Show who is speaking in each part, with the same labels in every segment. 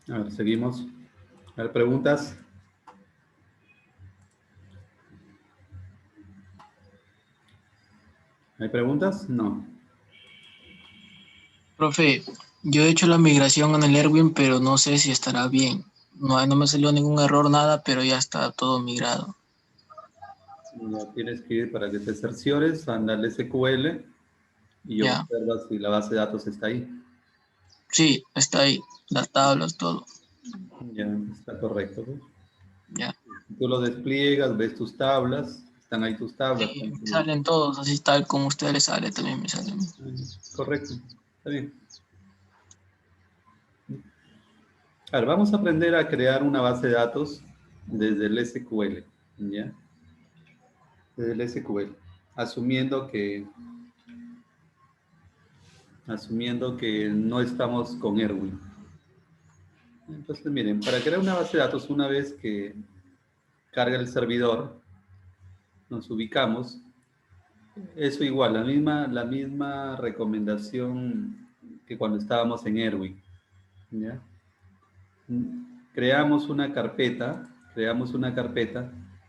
Speaker 1: A ver, seguimos. A ver, preguntas. ¿Hay preguntas? No.
Speaker 2: Profe, yo he hecho la migración en el Erwin, pero no sé si estará bien. No, no me salió ningún error, nada, pero ya está todo migrado.
Speaker 1: Ya tienes que ir para que te cerciores, anda al SQL y
Speaker 2: Ya,
Speaker 1: observas si la base de datos está ahí.
Speaker 2: sí, está ahí, las tablas, todo.
Speaker 1: Ya está correcto, pues.
Speaker 2: Ya,
Speaker 1: Tú lo despliegas, ves tus tablas, están ahí tus tablas.
Speaker 2: sí, me salen todos, así tal como a usted le sale, también me salen.
Speaker 1: Correcto, está bien. A ver, vamos a aprender a crear una base de datos desde el SQL, ¿ya? Desde el SQL, asumiendo que, asumiendo que no estamos con Erwin. Entonces, miren, para crear una base de datos, una vez que carga el servidor, nos ubicamos. Eso igual, la misma recomendación que cuando estábamos en Erwin, ¿ya? Creamos una carpeta,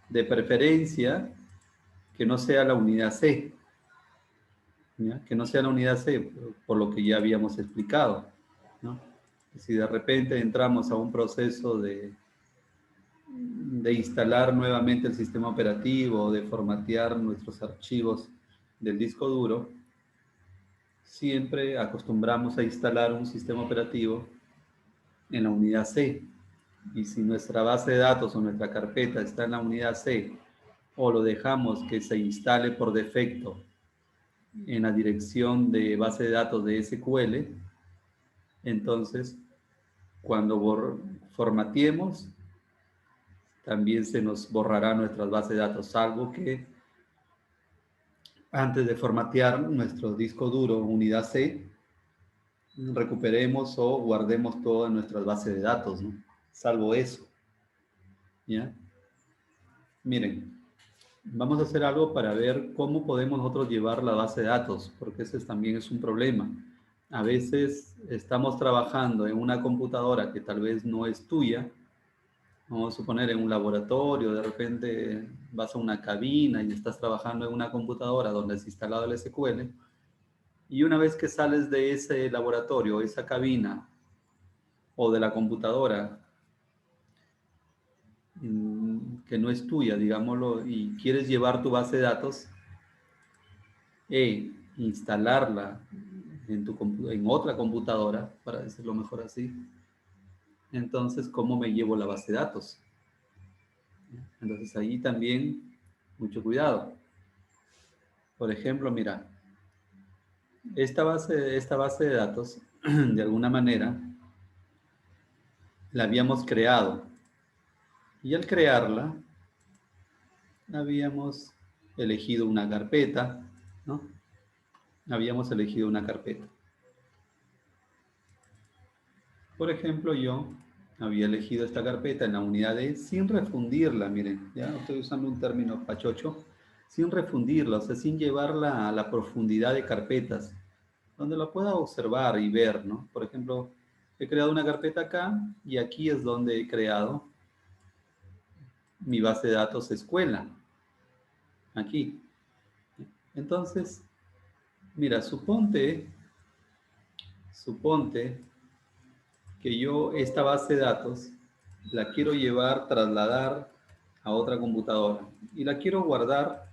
Speaker 1: de preferencia que no sea la unidad C, ¿ya? Que no sea la unidad C, por lo que ya habíamos explicado, ¿no? Si de repente entramos a un proceso de instalar nuevamente el sistema operativo, de formatear nuestros archivos del disco duro, siempre acostumbramos a instalar un sistema operativo en la unidad C. Y si nuestra base de datos o nuestra carpeta está en la unidad C o lo dejamos que se instale por defecto en la dirección de base de datos de SQL, entonces cuando formateemos, también se nos borrará nuestras bases de datos, salvo que antes de formatear nuestro disco duro unidad C, recuperemos o guardemos todas nuestras bases de datos, ¿no? Salvo eso, ¿ya? Miren, vamos a hacer algo para ver cómo podemos nosotros llevar la base de datos, porque ese también es un problema. A veces estamos trabajando en una computadora que tal vez no es tuya, vamos a suponer en un laboratorio, de repente vas a una cabina y estás trabajando en una computadora donde es instalado el SQL, y una vez que sales de ese laboratorio, esa cabina o de la computadora que no es tuya, digámoslo, y quieres llevar tu base de datos e instalarla en otra computadora, para decirlo mejor así, entonces, ¿cómo me llevo la base de datos? Entonces, ahí también, mucho cuidado. Por ejemplo, mira, esta base de datos, de alguna manera, la habíamos creado. Y al crearla, habíamos elegido una carpeta, ¿no? Habíamos elegido una carpeta. Por ejemplo, yo había elegido esta carpeta en la unidad D sin refundirla, miren, ya estoy usando un término pachocho, sin refundirla, o sea, sin llevarla a la profundidad de carpetas, donde la pueda observar y ver, ¿no? Por ejemplo, he creado una carpeta acá y aquí es donde he creado mi base de datos escuela, aquí. Entonces, mira, suponte que yo esta base de datos la quiero llevar, trasladar a otra computadora y la quiero guardar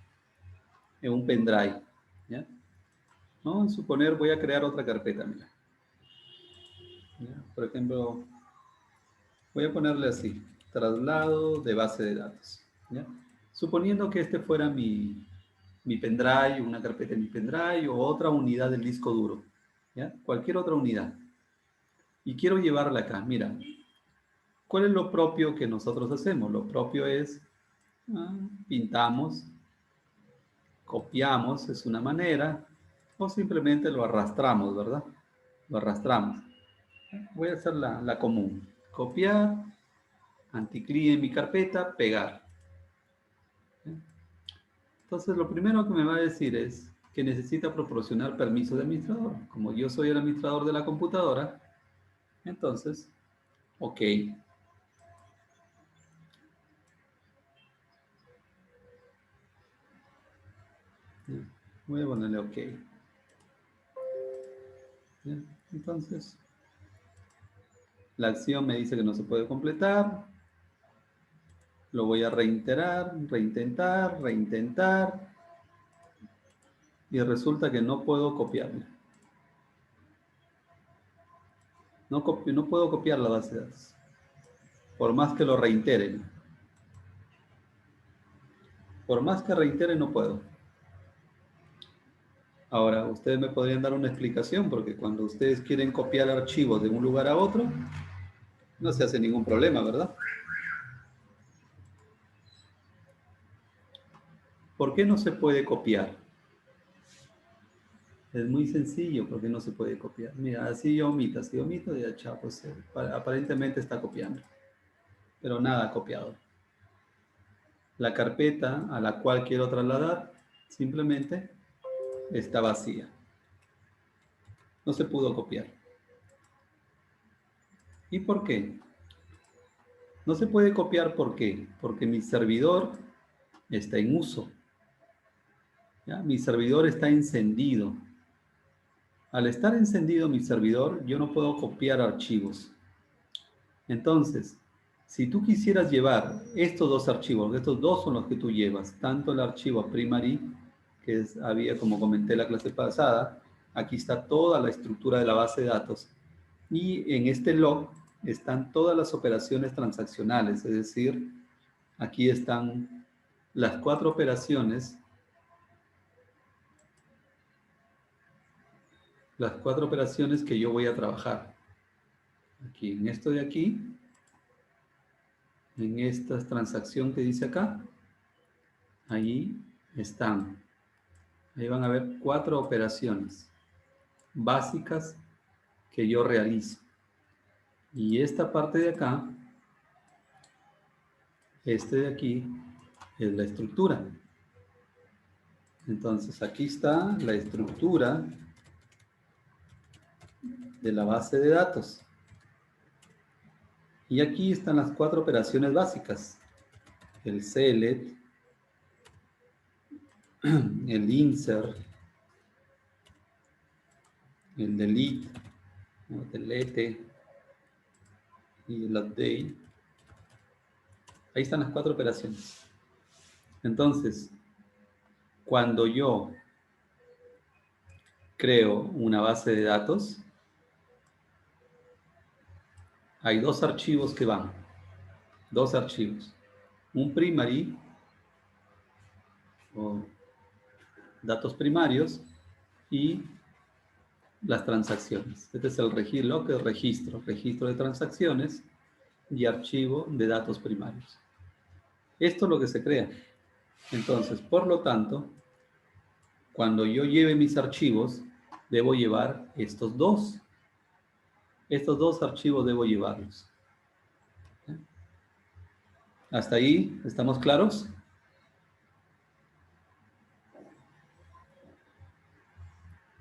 Speaker 1: en un pendrive, ¿ya? ¿No? Suponer, voy a crear otra carpeta, mira. ¿Ya? Por ejemplo, voy a ponerle así, traslado de base de datos, ¿ya? Suponiendo que este fuera mi pendrive, una carpeta en mi pendrive o otra unidad del disco duro, ¿ya? Cualquier otra unidad. Y quiero llevarla acá, mira, ¿cuál es lo propio que nosotros hacemos? Lo propio es pintamos, copiamos, es una manera, o simplemente lo arrastramos, ¿verdad? Lo arrastramos. Voy a hacer la común. Copiar, anticlic en mi carpeta, pegar. Entonces, lo primero que me va a decir es que necesita proporcionar permiso de administrador. Como yo soy el administrador de la computadora, entonces Ok. Voy a ponerle ok. Bien, entonces, la acción me dice que no se puede completar. Lo voy a reintentar. Y resulta que no puedo copiarlo. No puedo copiar la base de datos. Por más que lo reiteren. Por más que reitere, no puedo. Ahora, ustedes me podrían dar una explicación, porque cuando ustedes quieren copiar archivos de un lugar a otro, no se hace ningún problema, ¿verdad? ¿Por qué no se puede copiar? Es muy sencillo, porque no se puede copiar. Mira, así omito, ya chao, pues aparentemente está copiando, pero nada copiado. La carpeta a la cual quiero trasladar simplemente está vacía. No se pudo copiar. ¿Y por qué? No se puede copiar, ¿por qué? Porque mi servidor está en uso. ¿Ya? Mi servidor está encendido. Al estar encendido mi servidor, yo no puedo copiar archivos. Entonces, si tú quisieras llevar estos dos archivos, estos dos son los que tú llevas, tanto el archivo primary, que había, como comenté la clase pasada, aquí está toda la estructura de la base de datos, y en este log están todas las operaciones transaccionales, es decir, aquí están las 4 operaciones, que yo voy a trabajar. Aquí, en esto de aquí, en esta transacción que dice acá, ahí están. Ahí van a ver 4 operaciones básicas que yo realizo. Y esta parte de acá, este de aquí, es la estructura. Entonces aquí está la estructura de la base de datos. Y aquí están las 4 operaciones básicas. El select, el insert, el delete y el update. Ahí están las 4 operaciones. Entonces, cuando yo creo una base de datos, hay 2 archivos que van. 2 archivos. Un primary, o datos primarios, y las transacciones. Este es el registro de transacciones y archivo de datos primarios. Esto es lo que se crea. Entonces, por lo tanto, cuando yo lleve mis archivos, debo llevar estos dos. Estos 2 archivos debo llevarlos. ¿Hasta ahí estamos claros?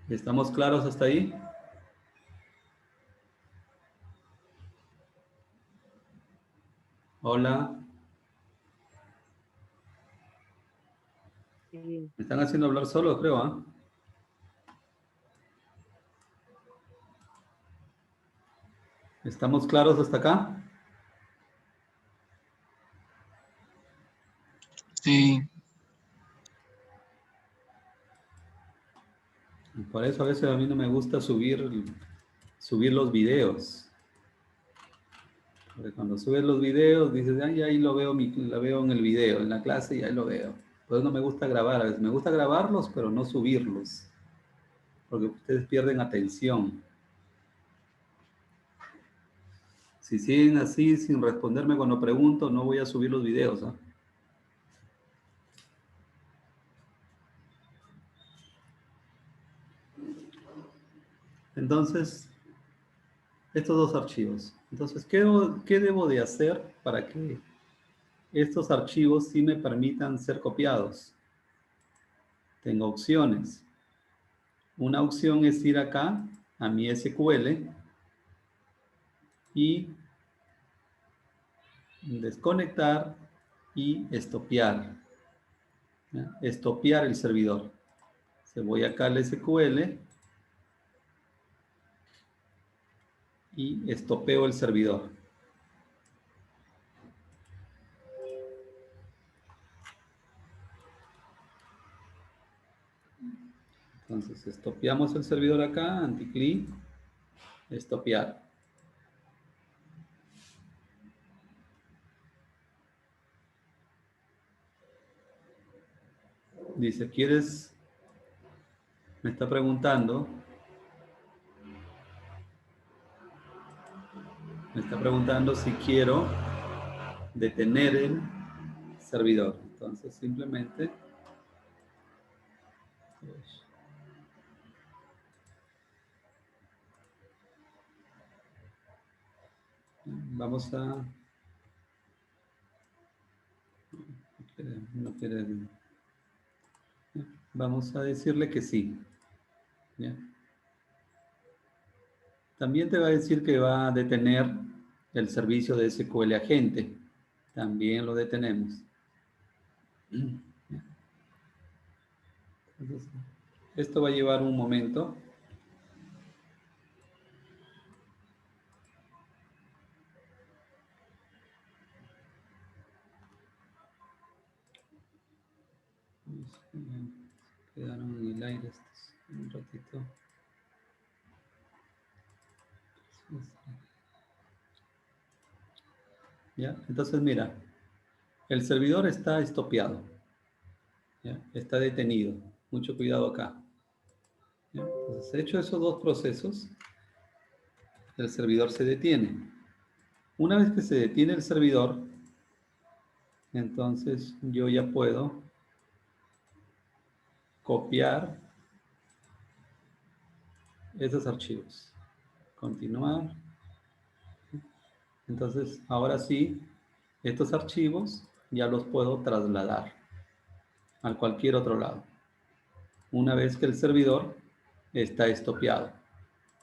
Speaker 1: ¿Estamos claros hasta ahí? Hola.
Speaker 3: Sí.
Speaker 1: Me están haciendo hablar solo, creo, ¿ah? ¿Estamos claros hasta acá?
Speaker 2: Sí,
Speaker 1: Por eso a veces a mí no me gusta subir los videos. Porque cuando subes los videos dices, ay, ahí lo veo, la veo en el video, en la clase y ahí lo veo. Pues no me gusta grabar, a veces me gusta grabarlos, pero no subirlos. Porque ustedes pierden atención. Si siguen así, sin responderme cuando pregunto, no voy a subir los videos, ¿ah? Entonces, estos 2 archivos. Entonces, ¿qué debo de hacer para que estos archivos sí me permitan ser copiados? Tengo opciones. Una opción es ir acá a mi SQL y desconectar y estopear. ¿Ya? Estopear el servidor. Se voy acá al SQL y estopeo el servidor. Entonces, estopeamos el servidor acá, anticlick, estopear. Dice, ¿quieres? Me está preguntando. Me está preguntando si quiero detener el servidor. Entonces, simplemente vamos a... No quiere, vamos a decirle que sí. ¿Ya? También te va a decir que va a detener el servicio de SQL agente. También lo detenemos. Entonces, esto va a llevar un momento. Quedaron en el aire estos un ratito. ¿Ya? Entonces, mira, el servidor está estopeado. ¿Ya? Está detenido. Mucho cuidado acá. ¿Ya? Entonces, hecho esos dos procesos, el servidor se detiene. Una vez que se detiene el servidor, entonces yo ya puedo copiar esos archivos. Continuar. Entonces, ahora sí, estos archivos ya los puedo trasladar a cualquier otro lado. Una vez que el servidor está estopeado.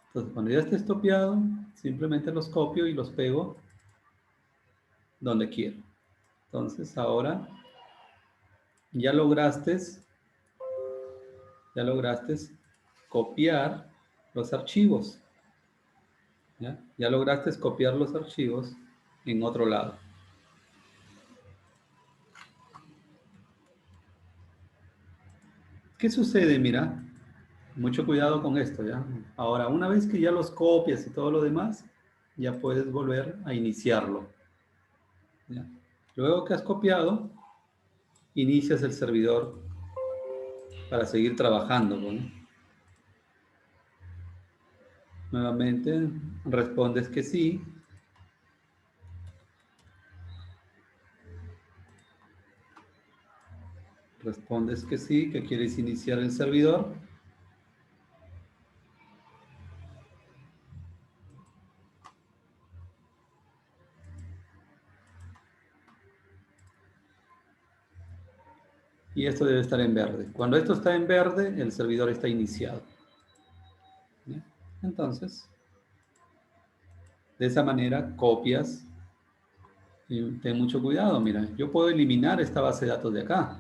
Speaker 1: Entonces, cuando ya esté estopeado, simplemente los copio y los pego donde quiero. Entonces, ahora ya lograste copiar los archivos. ¿Ya? Ya lograste copiar los archivos en otro lado. ¿Qué sucede? Mira, mucho cuidado con esto, ¿ya? Ahora, una vez que ya los copias y todo lo demás, ya puedes volver a iniciarlo. ¿Ya? Luego que has copiado, inicias el servidor para seguir trabajando, ¿no? Nuevamente, respondes que sí. Respondes que sí, que quieres iniciar el servidor. Y esto debe estar en verde. Cuando esto está en verde, el servidor está iniciado. ¿Ya? Entonces, de esa manera copias. Y ten mucho cuidado, mira, yo puedo eliminar esta base de datos de acá.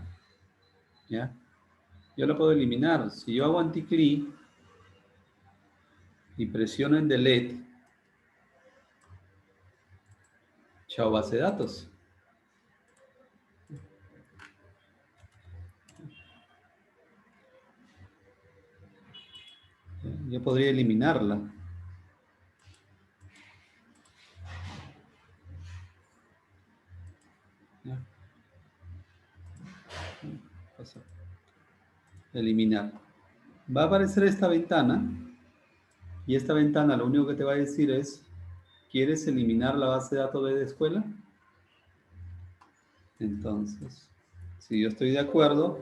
Speaker 1: ¿Ya? Yo la puedo eliminar. Si yo hago anticlick y presiono en delete, chao base de datos. Yo podría eliminarla. ¿Ya? Eliminar. Va a aparecer esta ventana y esta ventana lo único que te va a decir es, ¿quieres eliminar la base de datos de la escuela? Entonces, si yo estoy de acuerdo,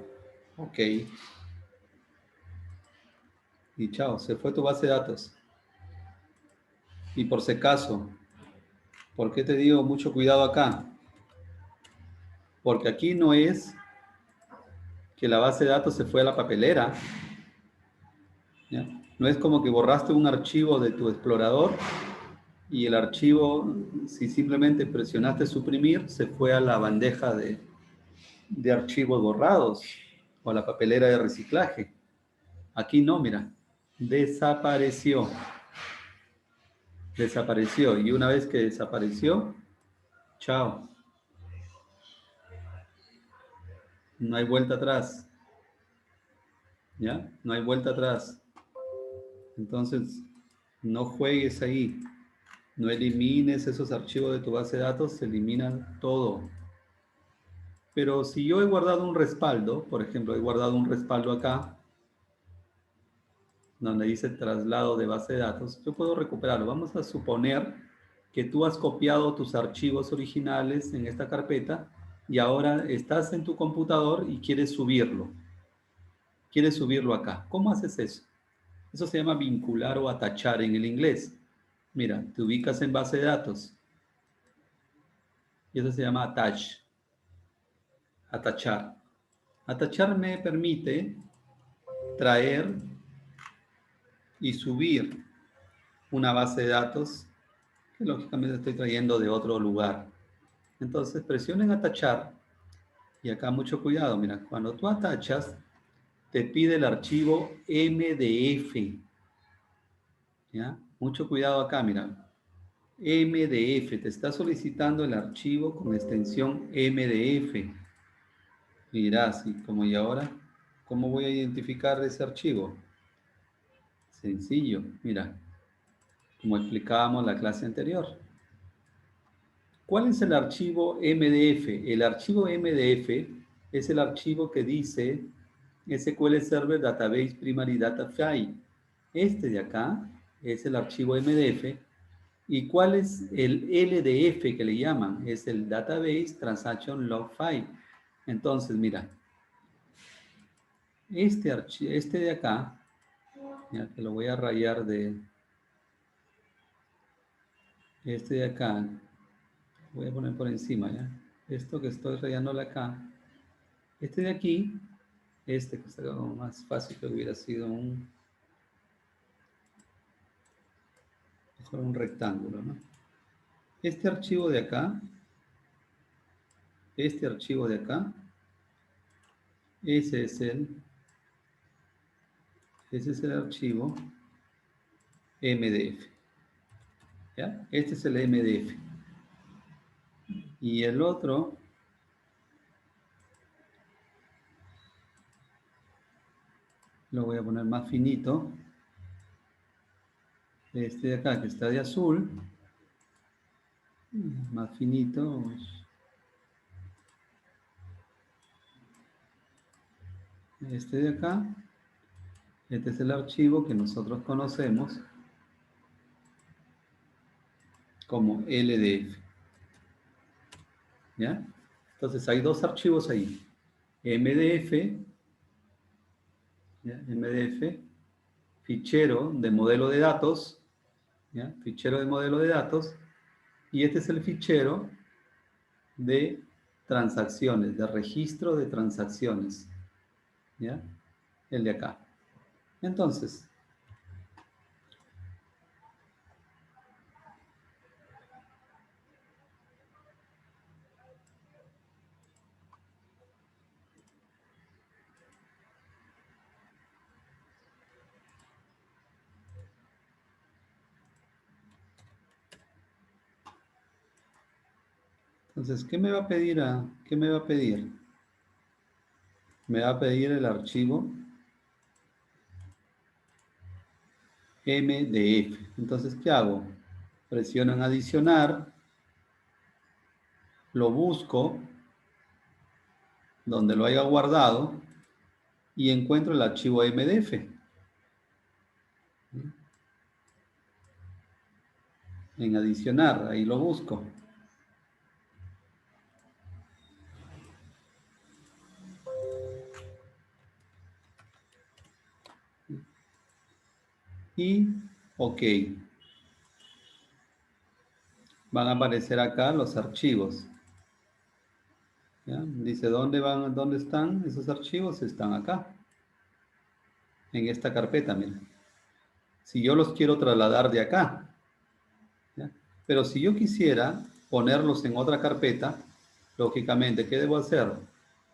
Speaker 1: ok. Y chao, se fue tu base de datos. Y por si acaso, ¿por qué te digo mucho cuidado acá? Porque aquí no es que la base de datos se fue a la papelera. ¿Ya? No es como que borraste un archivo de tu explorador y el archivo, si simplemente presionaste suprimir, se fue a la bandeja de archivos borrados o a la papelera de reciclaje. Aquí no, mira, desapareció. Desapareció. Y una vez que desapareció, chao. No hay vuelta atrás. ¿Ya? No hay vuelta atrás. Entonces, no juegues ahí. No elimines esos archivos de tu base de datos, se eliminan todo. Pero si yo he guardado un respaldo, por ejemplo, he guardado un respaldo acá, donde dice traslado de base de datos, yo puedo recuperarlo. Vamos a suponer que tú has copiado tus archivos originales en esta carpeta y ahora estás en tu computador y quieres subirlo. Quieres subirlo acá. ¿Cómo haces eso? Eso se llama vincular o atachar en el inglés. Mira, te ubicas en base de datos y eso se llama attach. Atachar. Atachar me permite traer y subir una base de datos que lógicamente estoy trayendo de otro lugar. Entonces presionen atachar y acá mucho cuidado, mira, cuando tú atachas te pide el archivo MDF, ¿ya? Mucho cuidado acá, mira, MDF, te está solicitando el archivo con extensión MDF. Mirás, y como y ahora, ¿cómo voy a identificar ese archivo? Sencillo, mira, como explicábamos en la clase anterior. ¿Cuál es el archivo MDF? El archivo MDF es el archivo que dice SQL Server Database Primary Data File. Este de acá es el archivo MDF. ¿Y cuál es el LDF que le llaman? Es el Database Transaction Log File. Entonces, mira, este de acá, ya te lo voy a rayar de este de acá, voy a poner por encima, ¿ya? Esto que estoy rayándole acá, este de aquí, este que está como más fácil que hubiera sido mejor un rectángulo, ¿no? Este archivo de acá, este archivo de acá, ese es el archivo MDF, ¿ya? Este es el MDF. Y el otro, lo voy a poner más finito, este de acá que está de azul, más finito, este de acá, este es el archivo que nosotros conocemos como LDF, ¿ya? Entonces hay dos archivos ahí, MDF, ¿ya? MDF, fichero de modelo de datos, ¿ya? Fichero de modelo de datos, y este es el fichero de transacciones, de registro de transacciones, ¿ya? El de acá. Entonces, ¿qué me va a pedir? ¿Qué me va a pedir? Me va a pedir el archivo MDF. Entonces, ¿qué hago? Presiono en adicionar, lo busco donde lo haya guardado y encuentro el archivo MDF. En adicionar, ahí lo busco. Y OK. Van a aparecer acá los archivos. ¿Ya? Dice, ¿dónde están esos archivos? Están acá. En esta carpeta, miren. Si yo los quiero trasladar de acá, ¿ya? Pero si yo quisiera ponerlos en otra carpeta, lógicamente, ¿qué debo hacer?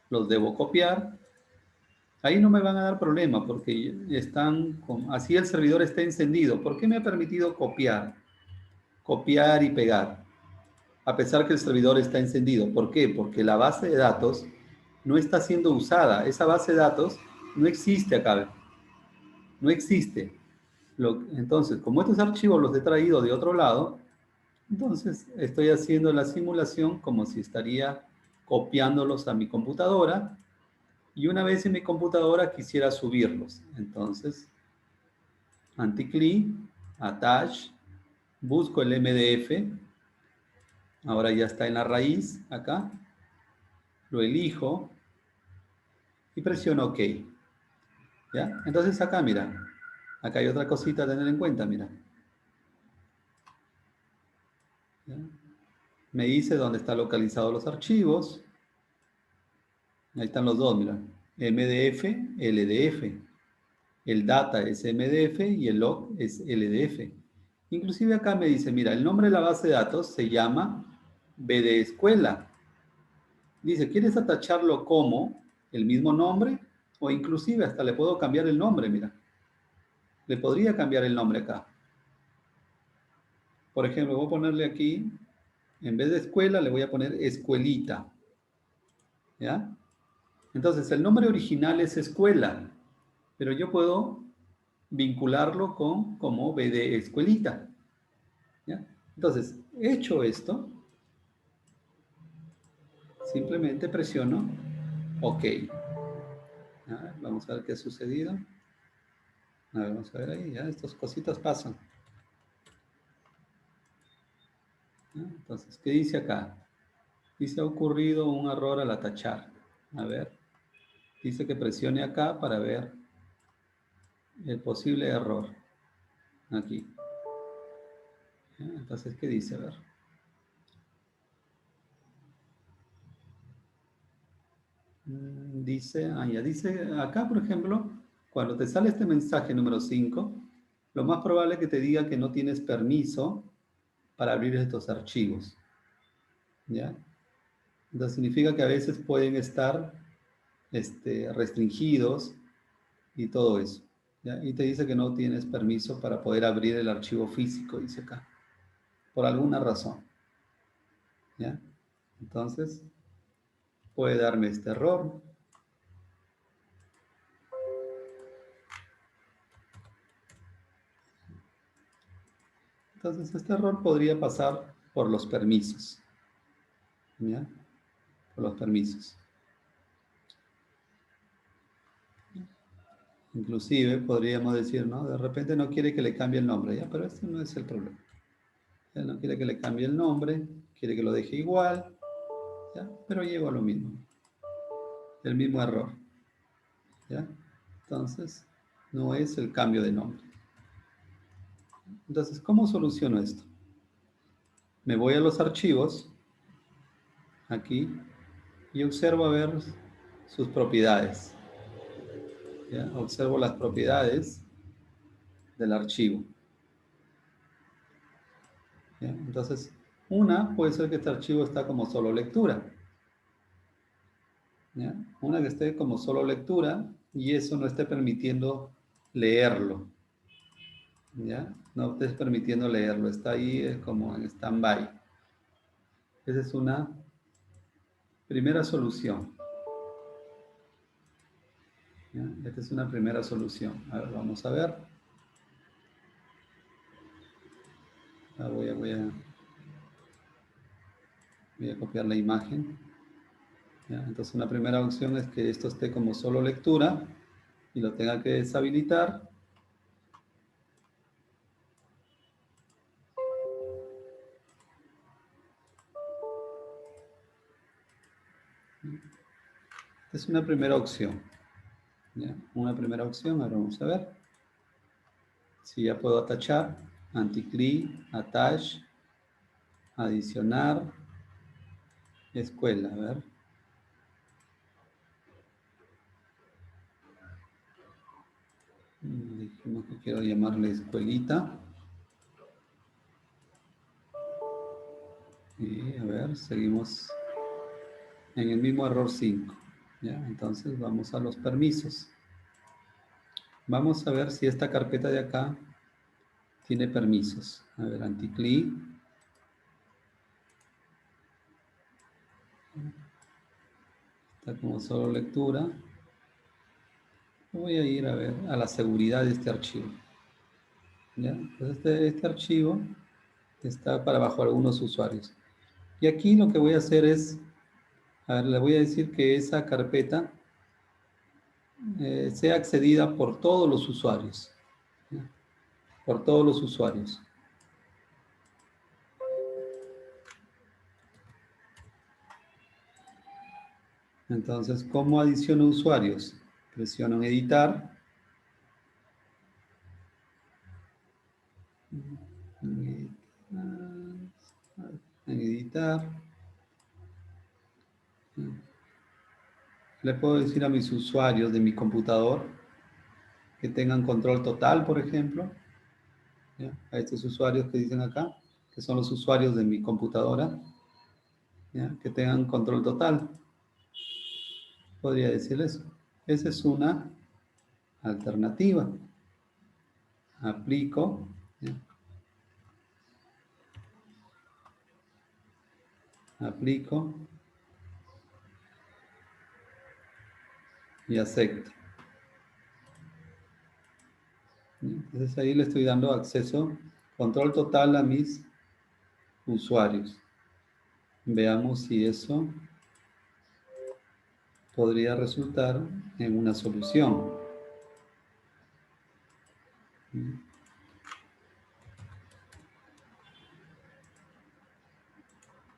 Speaker 1: Los debo copiar. Ahí no me van a dar problema porque así el servidor está encendido. ¿Por qué me ha permitido copiar? Copiar y pegar, a pesar que el servidor está encendido. ¿Por qué? Porque la base de datos no está siendo usada. Esa base de datos no existe acá. No existe. Entonces, como estos archivos los he traído de otro lado, entonces estoy haciendo la simulación como si estaría copiándolos a mi computadora y una vez en mi computadora quisiera subirlos. Entonces, anti-click, attach, busco el MDF, ahora ya está en la raíz acá, lo elijo y presiono OK. ¿Ya? Entonces acá, mira, acá hay otra cosita a tener en cuenta, mira. ¿Ya? Me dice dónde están localizados los archivos. Ahí están los dos, mira. MDF, LDF. El data es MDF y el log es LDF. Inclusive acá me dice, mira, el nombre de la base de datos se llama BD Escuela. Dice, ¿quieres atacharlo como el mismo nombre? O inclusive hasta le puedo cambiar el nombre, mira. Le podría cambiar el nombre acá. Por ejemplo, voy a ponerle aquí, en vez de escuela, le voy a poner escuelita. ¿Ya? Entonces, el nombre original es escuela, pero yo puedo vincularlo como BD escuelita. ¿Ya? Entonces, hecho esto, simplemente presiono OK. ¿Ya? Vamos a ver qué ha sucedido. A ver, vamos a ver ahí, ya estas cositas pasan. ¿Ya? Entonces, ¿qué dice acá? Dice, ha ocurrido un error al atachar. A ver, dice que presione acá para ver el posible error. Aquí. ¿Ya? Entonces, ¿qué dice? A ver. Dice, ya dice acá, por ejemplo, cuando te sale este mensaje número 5, lo más probable es que te diga que no tienes permiso para abrir estos archivos. ¿Ya? Entonces significa que a veces pueden estar restringidos y todo eso. ¿Ya? Y te dice que no tienes permiso para poder abrir el archivo físico, dice acá, por alguna razón. ¿Ya? Entonces, puede darme este error. Entonces, este error podría pasar por los permisos. ¿Ya? Por los permisos. Inclusive podríamos decir, ¿no? De repente no quiere que le cambie el nombre, ¿ya? Pero este no es el problema. Él no quiere que le cambie el nombre, quiere que lo deje igual, ¿ya? Pero llego a lo mismo. El mismo error, ¿ya? Entonces, no es el cambio de nombre. Entonces, ¿cómo soluciono esto? Me voy a los archivos, aquí, y observo a ver sus propiedades. ¿Ya? Observo las propiedades del archivo. ¿Ya? Entonces, una puede ser que este archivo está como solo lectura. ¿Ya? Una que esté como solo lectura y eso no esté permitiendo leerlo. ¿Ya? No estés permitiendo leerlo, está ahí como en stand-by. Esa es una primera solución. ¿Ya? Esta es una primera solución. A ver, vamos a ver. Voy a copiar la imagen. ¿Ya? Entonces una primera opción es que esto esté como solo lectura y lo tenga que deshabilitar. Es una primera opción. ¿Ya? Una primera opción, ahora vamos a ver. Si ya puedo atachar, anti-click, attach, adicionar, escuela, a ver. Dijimos que quiero llamarle escuelita. ver, seguimos en el mismo error 5. ¿Ya? Entonces vamos a los permisos. Vamos a ver si esta carpeta de acá tiene permisos. A ver, anti-click. Está como solo lectura. Voy a ir a ver a la seguridad de este archivo. ¿Ya? Pues este archivo está para bajo algunos usuarios. Y aquí lo que voy a hacer es, a ver, le voy a decir que esa carpeta sea accedida por todos los usuarios. ¿Ya? Por todos los usuarios. Entonces, ¿cómo adiciono usuarios? Presiono en editar. En editar. Le puedo decir a mis usuarios de mi computador que tengan control total, por ejemplo. ¿Ya? A estos usuarios que dicen acá, que son los usuarios de mi computadora, ¿ya? Que tengan control total. Podría decirles, esa es una alternativa. Aplico. ¿Ya? Aplico. Y acepto. Entonces ahí le estoy dando acceso, control total a mis usuarios. Veamos si eso podría resultar en una solución.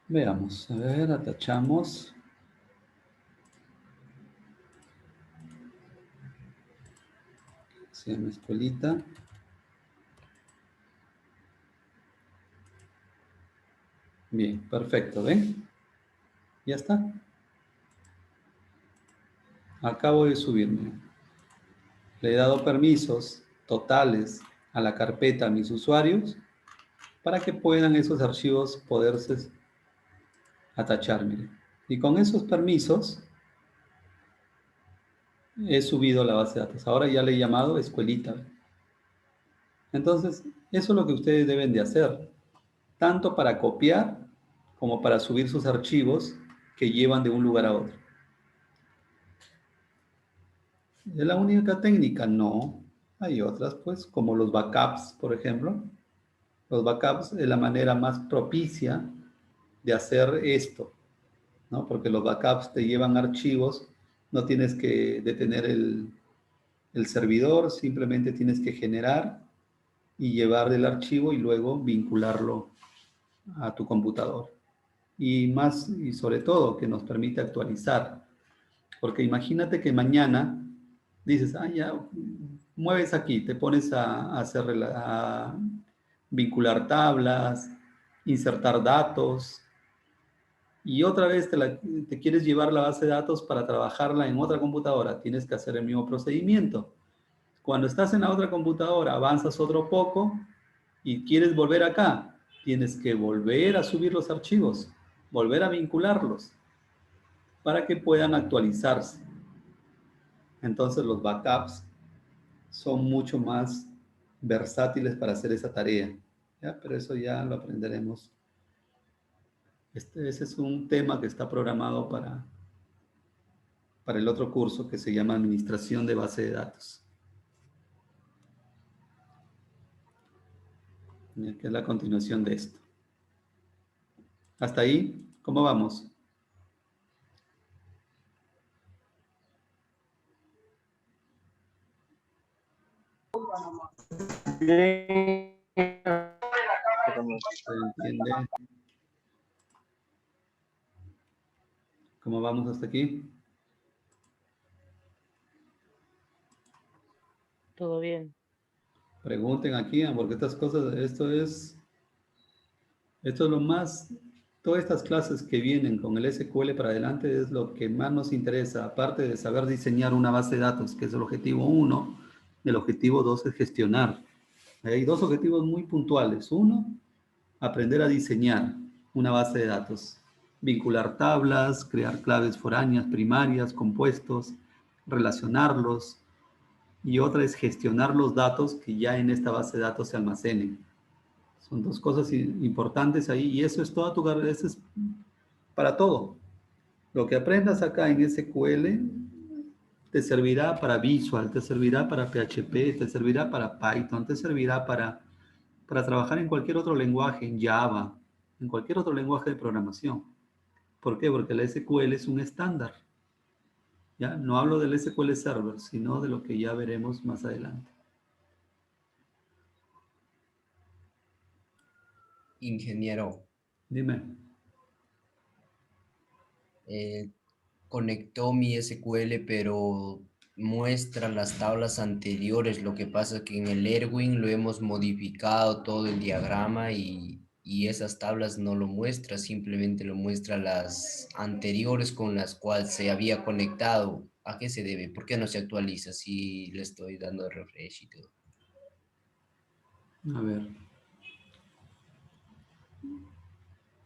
Speaker 1: Veamos, a ver, atachamos. Se llama escuelita. Bien, perfecto, ¿ven? Ya está. Acabo de subirme. Le he dado permisos totales a la carpeta a mis usuarios para que puedan esos archivos poderse atachar, miren. Y con esos permisos he subido la base de datos. Ahora ya le he llamado escuelita. Entonces, eso es lo que ustedes deben de hacer, tanto para copiar como para subir sus archivos que llevan de un lugar a otro. ¿Es la única técnica? No. Hay otras, pues, como los backups, por ejemplo. Los backups es la manera más propicia de hacer esto, ¿no? Porque los backups te llevan archivos, no tienes que detener el servidor, simplemente tienes que generar y llevar el archivo y luego vincularlo a tu computador. Y más, y sobre todo, que nos permite actualizar. Porque imagínate que mañana dices, ah, ya, mueves aquí, te pones a hacer, a vincular tablas, insertar datos, y otra vez te quieres llevar la base de datos para trabajarla en otra computadora, tienes que hacer el mismo procedimiento. Cuando estás en la otra computadora, avanzas otro poco y quieres volver acá, tienes que volver a subir los archivos, volver a vincularlos para que puedan actualizarse. Entonces los backups son mucho más versátiles para hacer esa tarea. ¿Ya? Pero eso ya lo aprenderemos. Ese es un tema que está programado para el otro curso que se llama Administración de Base de Datos. ¿Ya? Que es la continuación de esto. Hasta ahí, ¿cómo vamos?
Speaker 3: Bien.
Speaker 1: ¿Se entiende? ¿Cómo vamos hasta aquí?
Speaker 3: Todo bien.
Speaker 1: Pregunten aquí, porque estas cosas, esto es lo más, todas estas clases que vienen con el SQL para adelante es lo que más nos interesa, aparte de saber diseñar una base de datos, que es el objetivo 1, el objetivo 2 es gestionar. Hay dos objetivos muy puntuales. Uno, aprender a diseñar una base de datos. vincular tablas, crear claves foráneas, primarias, compuestos, relacionarlos. Y otra es gestionar los datos que ya en esta base de datos se almacenen. Son dos cosas importantes ahí y eso es toda tu carrera, eso es para todo. Lo que aprendas acá en SQL te servirá para Visual, te servirá para PHP, te servirá para Python, te servirá para trabajar en cualquier otro lenguaje, en Java, en cualquier otro lenguaje de programación. ¿Por qué? Porque la SQL es un estándar. ¿Ya? No hablo del SQL Server, sino de lo que ya veremos más adelante.
Speaker 4: Ingeniero,
Speaker 1: Dime.
Speaker 4: conectó mi SQL, pero muestra las tablas anteriores. Lo que pasa es que en el Erwin lo hemos modificado todo el diagrama y esas tablas no lo muestra, simplemente lo muestra las anteriores con las cuales se había conectado. ¿A qué se debe? ¿Por qué no se actualiza si le estoy dando refresh y todo?
Speaker 1: A ver.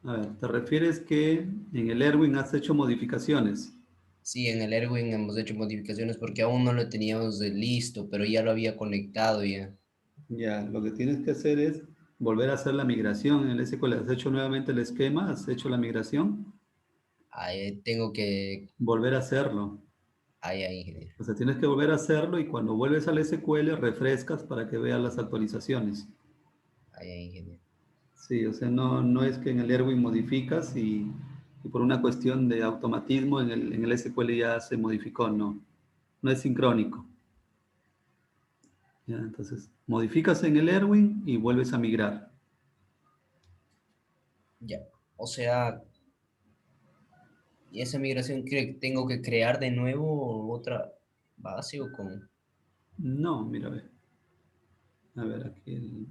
Speaker 1: A ver, ¿te refieres que en el Erwin has hecho modificaciones?
Speaker 4: Sí, en el Erwin hemos hecho modificaciones porque aún no lo teníamos de listo, pero ya lo había conectado ya.
Speaker 1: Ya, lo que tienes que hacer es volver a hacer la migración en el SQL. ¿Has hecho nuevamente el esquema? ¿Has hecho la migración?
Speaker 4: Ahí tengo que...
Speaker 1: Volver a hacerlo.
Speaker 4: Ahí, ingeniero.
Speaker 1: O sea, tienes que volver a hacerlo y cuando vuelves al SQL refrescas para que veas las actualizaciones.
Speaker 4: Ahí, ingeniero.
Speaker 1: Sí, o sea, no es que en el Erwin modificas y por una cuestión de automatismo en el SQL ya se modificó, no. No es sincrónico. ¿Ya? Entonces, modificas en el Erwin y vuelves a migrar.
Speaker 4: Ya. O sea, ¿y esa migración tengo que crear de nuevo otra base o cómo?
Speaker 1: No, mira, a ver aquí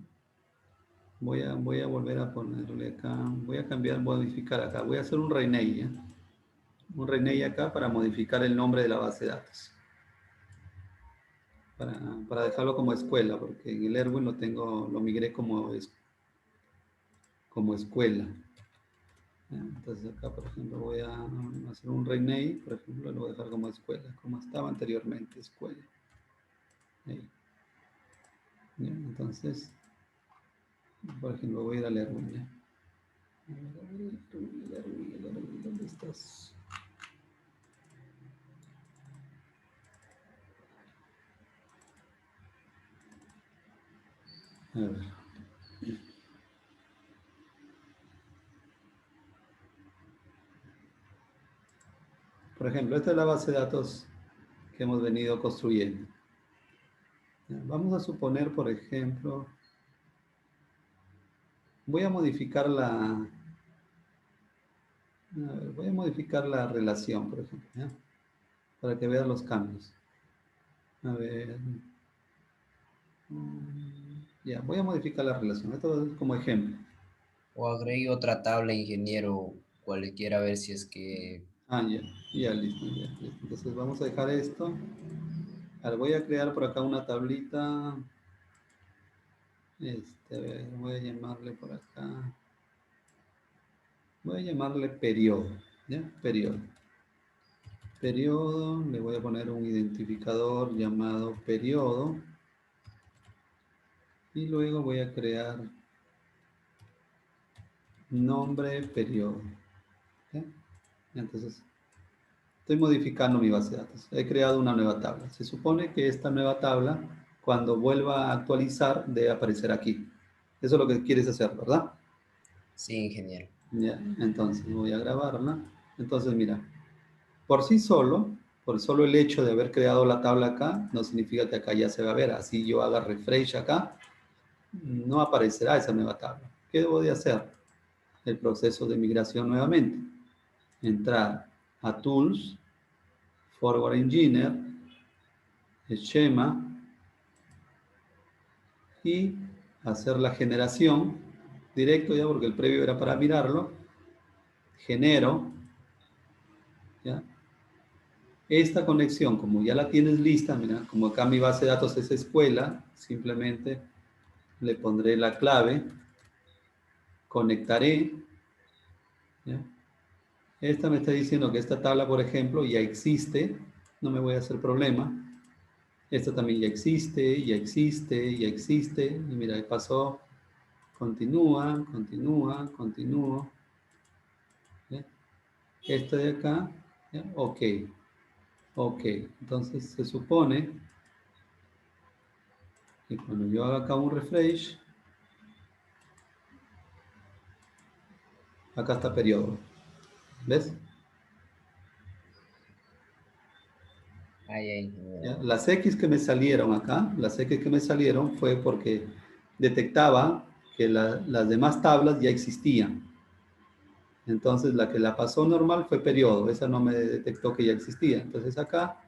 Speaker 1: voy a volver a ponerle acá, voy a cambiar, modificar acá, voy a hacer un rename, ¿ya? Un rename acá para modificar el nombre de la base de datos. Para dejarlo como escuela, porque en el Erwin lo migré como escuela. Entonces acá, por ejemplo, voy a hacer un rename, por ejemplo, lo voy a dejar como escuela, como estaba anteriormente, escuela. Ahí. ¿Ya? Entonces, por ejemplo, voy a ir al Erwin, ¿ya? ¿Dónde estás? A ver. Por ejemplo, esta es la base de datos que hemos venido construyendo. Vamos a suponer, por ejemplo, voy a modificar la relación, por ejemplo, ¿ya? Para que vean los cambios. A ver. Ya, voy a modificar la relación. Esto es como ejemplo.
Speaker 4: O agregue otra tabla, ingeniero, cualquiera, a ver si es que...
Speaker 1: Ya, listo, ya, listo. Entonces vamos a dejar esto. Ahora voy a crear por acá una tablita. A ver, voy a llamarle por acá. Voy a llamarle periodo, ¿ya? Periodo. Periodo, le voy a poner un identificador llamado periodo. Y luego voy a crear nombre periodo. ¿Ya? Entonces, estoy modificando mi base de datos. He creado una nueva tabla. Se supone que esta nueva tabla, cuando vuelva a actualizar, debe aparecer aquí. Eso es lo que quieres hacer, ¿verdad?
Speaker 4: Sí, ingeniero.
Speaker 1: Ya, entonces voy a grabarla. Entonces, mira, por sí solo, por solo el hecho de haber creado la tabla acá, no significa que acá ya se va a ver. Así yo haga refresh acá, no aparecerá esa nueva tabla. ¿Qué debo de hacer? El proceso de migración nuevamente. Entrar a Tools, Forward Engineer, Schema y hacer la generación directo ya porque el previo era para mirarlo. Genero, ¿ya? Esta conexión, como ya la tienes lista, mira, como acá mi base de datos es escuela, simplemente le pondré la clave, conectaré, ¿ya? Esta me está diciendo que esta tabla, por ejemplo, ya existe. No me voy a hacer problema. Esta también ya existe, ya existe, ya existe. Y mira, ahí pasó. Continúa, continúa, continúa. ¿Ya? Esta de acá. ¿Ya? Ok. Ok. Entonces se supone que cuando yo haga acá un refresh, acá está periodo. ¿Ves?
Speaker 4: Ay, ay, ingeniero.
Speaker 1: ¿Ya? Las X que me salieron acá, las X que me salieron fue porque detectaba que las demás tablas ya existían. Entonces la que la pasó normal fue periodo, esa no me detectó que ya existía. Entonces acá,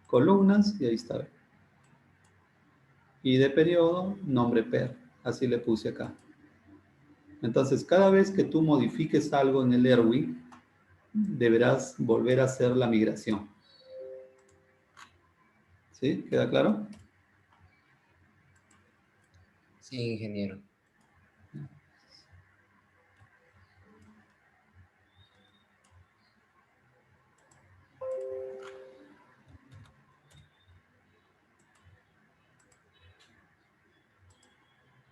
Speaker 1: columnas, y ahí está. Y de periodo, nombre per, así le puse acá. Entonces cada vez que tú modifiques algo en el Erwin, deberás volver a hacer la migración. ¿Sí? ¿Queda claro?
Speaker 4: Sí, ingeniero.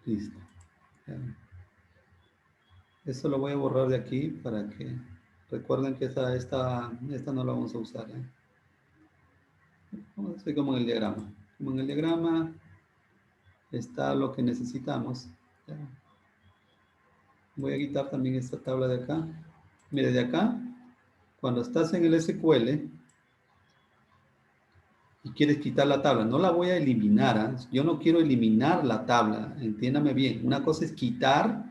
Speaker 1: Listo. Eso lo voy a borrar de aquí para que recuerden que esta no la vamos a usar. Vamos a hacer como en el diagrama. Como en el diagrama está lo que necesitamos. ¿Ya? Voy a quitar también esta tabla de acá. Mire, de acá, cuando estás en el SQL y quieres quitar la tabla, no la voy a eliminar. ¿Ah? Yo no quiero eliminar la tabla, entiéndame bien. Una cosa es quitar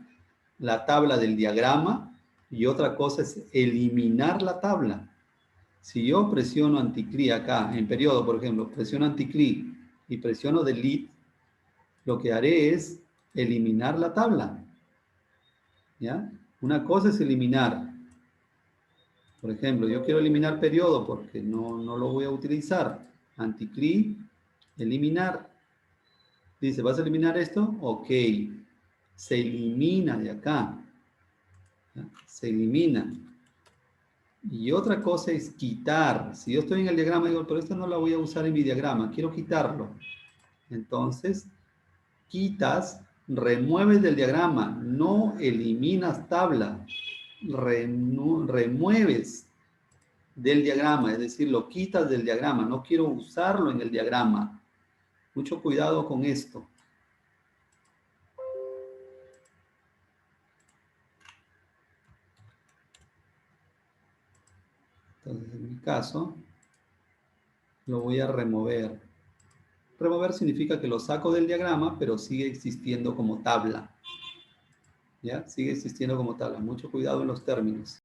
Speaker 1: la tabla del diagrama y otra cosa es eliminar la tabla. Si yo presiono anticlic acá, en periodo, por ejemplo, presiono anticlic y presiono delete, lo que haré es eliminar la tabla. ¿Ya? Una cosa es eliminar. Por ejemplo, yo quiero eliminar periodo porque no lo voy a utilizar. Anticlic, eliminar. Dice, ¿vas a eliminar esto? Ok. Se elimina de acá. ¿Ya? Se elimina. Y otra cosa es quitar. Si yo estoy en el diagrama, digo, pero esta no la voy a usar en mi diagrama, quiero quitarlo. Entonces, quitas, remueves del diagrama, no eliminas tabla, remueves del diagrama, es decir, lo quitas del diagrama, no quiero usarlo en el diagrama. Mucho cuidado con esto. Entonces, en mi caso, lo voy a remover. Remover significa que lo saco del diagrama, pero sigue existiendo como tabla. ¿Ya? Sigue existiendo como tabla. Mucho cuidado en los términos.